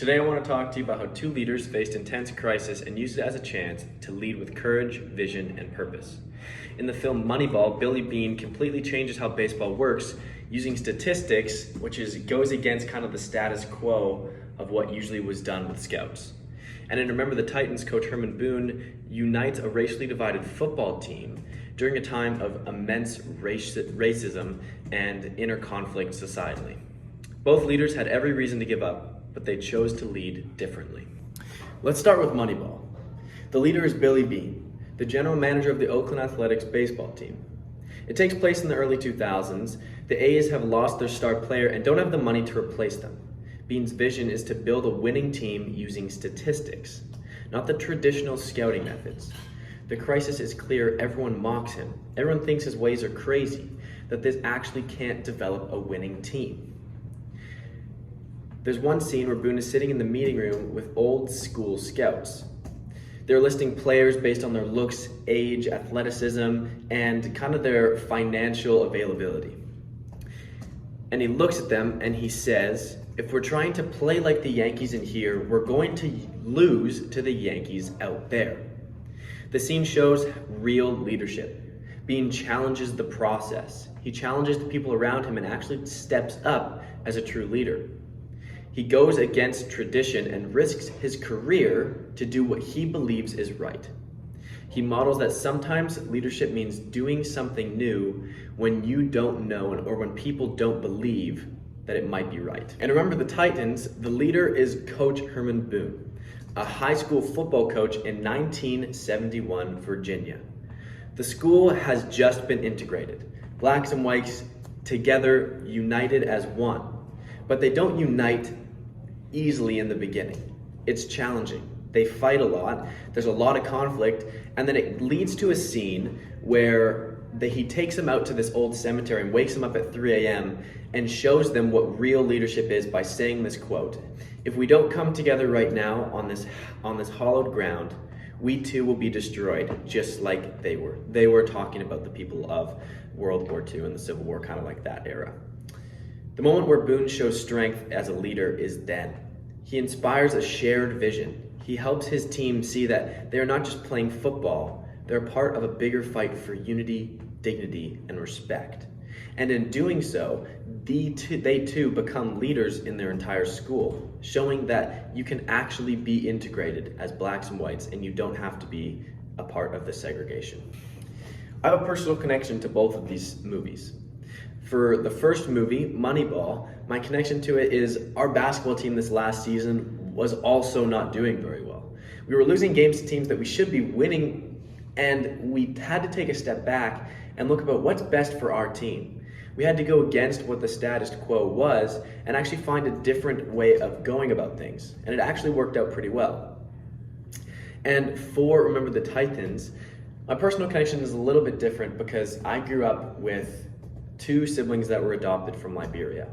Today I want to talk to you about how two leaders faced intense crisis and used it as a chance to lead with courage, vision, and purpose. In the film Moneyball, Billy Beane completely changes how baseball works using statistics, which goes against kind of the status quo of what usually was done with scouts. And in Remember the Titans, Coach Herman Boone unites a racially divided football team during a time of immense racism and inner conflict societally. Both leaders had every reason to give up, but they chose to lead differently. Let's start with Moneyball. The leader is Billy Beane, the general manager of the Oakland Athletics baseball team. It takes place in the early 2000s. The A's have lost their star player and don't have the money to replace them. Beane's vision is to build a winning team using statistics, not the traditional scouting methods. The crisis is clear. Everyone mocks him. Everyone thinks his ways are crazy, that this actually can't develop a winning team. There's one scene where Boone is sitting in the meeting room with old school scouts. They're listing players based on their looks, age, athleticism, and kind of their financial availability. And he looks at them and he says, if we're trying to play like the Yankees in here, we're going to lose to the Yankees out there. The scene shows real leadership. Beane challenges the process. He challenges the people around him and actually steps up as a true leader. He goes against tradition and risks his career to do what he believes is right. He models that sometimes leadership means doing something new when you don't know or when people don't believe that it might be right. And Remember the Titans, the leader is Coach Herman Boone, a high school football coach in 1971 Virginia. The school has just been integrated. Blacks and whites together, united as one. But they don't unite easily in the beginning. It's challenging. They fight a lot. There's a lot of conflict. And then it leads to a scene where he takes them out to this old cemetery and wakes them up at 3 a.m. and shows them what real leadership is by saying this quote: "If we don't come together right now on this hallowed ground, we too will be destroyed, just like they were." They were talking about the people of World War II and the Civil War, kind of like that era. The moment where Boone shows strength as a leader is then. He inspires a shared vision. He helps his team see that they're not just playing football, they're part of a bigger fight for unity, dignity, and respect. And in doing so, they too become leaders in their entire school, showing that you can actually be integrated as blacks and whites and you don't have to be a part of the segregation. I have a personal connection to both of these movies. For the first movie, Moneyball, my connection to it is our basketball team this last season was also not doing very well. We were losing games to teams that we should be winning, and we had to take a step back and look about what's best for our team. We had to go against what the status quo was and actually find a different way of going about things, and it actually worked out pretty well. And for Remember the Titans, my personal connection is a little bit different because I grew up with two siblings that were adopted from Liberia.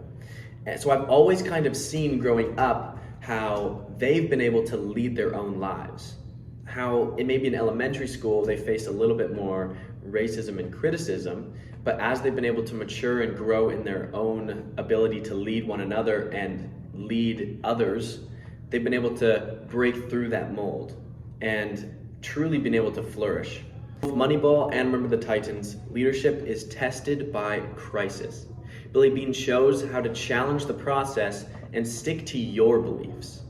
And so I've always kind of seen growing up how they've been able to lead their own lives. How it may be in elementary school, they faced a little bit more racism and criticism, but as they've been able to mature and grow in their own ability to lead one another and lead others, they've been able to break through that mold and truly been able to flourish. Both Moneyball and Remember the Titans, leadership is tested by crisis. Billy Beane shows how to challenge the process and stick to your beliefs.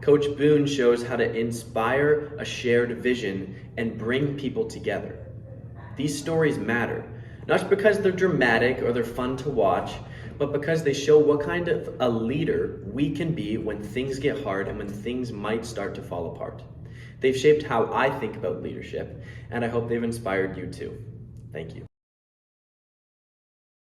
Coach Boone shows how to inspire a shared vision and bring people together. These stories matter, not just because they're dramatic or they're fun to watch, but because they show what kind of a leader we can be when things get hard and when things might start to fall apart. They've shaped how I think about leadership, and I hope they've inspired you too. Thank you.